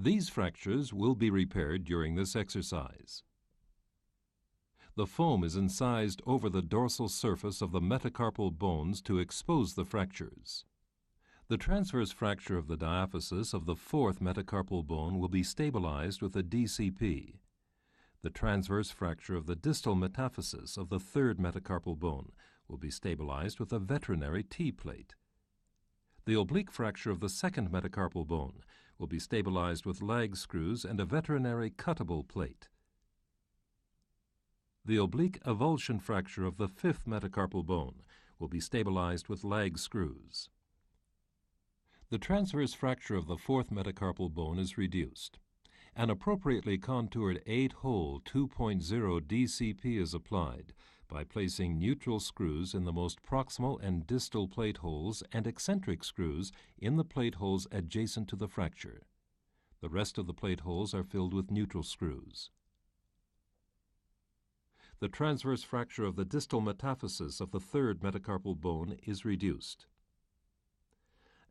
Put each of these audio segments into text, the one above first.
These fractures will be repaired during this exercise. The foam is incised over the dorsal surface of the metacarpal bones to expose the fractures. The transverse fracture of the diaphysis of the fourth metacarpal bone will be stabilized with a DCP. The transverse fracture of the distal metaphysis of the third metacarpal bone will be stabilized with a veterinary T-plate. The oblique fracture of the second metacarpal bone will be stabilized with lag screws and a veterinary cuttable plate. The oblique avulsion fracture of the fifth metacarpal bone will be stabilized with lag screws. The transverse fracture of the fourth metacarpal bone is reduced. An appropriately contoured 8-hole 2.0 DCP is applied by placing neutral screws in the most proximal and distal plate holes and eccentric screws in the plate holes adjacent to the fracture. The rest of the plate holes are filled with neutral screws. The transverse fracture of the distal metaphysis of the third metacarpal bone is reduced.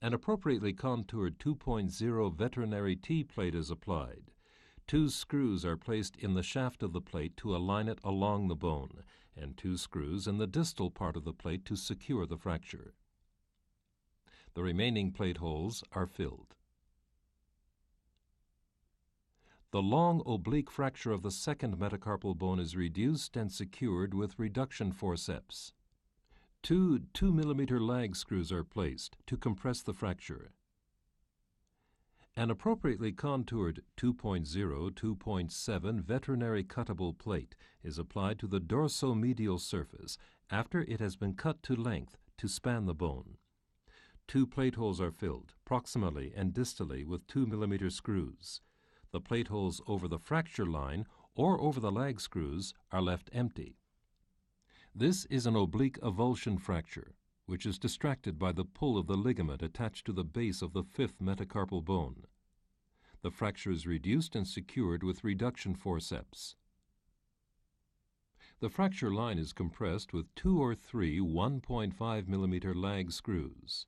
An appropriately contoured 2.0 veterinary T-plate is applied. 2 screws are placed in the shaft of the plate to align it along the bone, and 2 screws in the distal part of the plate to secure the fracture. The remaining plate holes are filled. The long oblique fracture of the second metacarpal bone is reduced and secured with reduction forceps. 2 2-millimeter lag screws are placed to compress the fracture. An appropriately contoured 2.0, 2.7 veterinary cuttable plate is applied to the dorsomedial surface after it has been cut to length to span the bone. 2 plate holes are filled, proximally and distally, with 2-millimeter screws. The plate holes over the fracture line or over the lag screws are left empty. This is an oblique avulsion fracture, which is distracted by the pull of the ligament attached to the base of the fifth metacarpal bone. The fracture is reduced and secured with reduction forceps. The fracture line is compressed with 2 or 3 1.5 millimeter lag screws.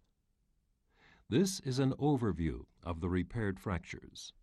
This is an overview of the repaired fractures.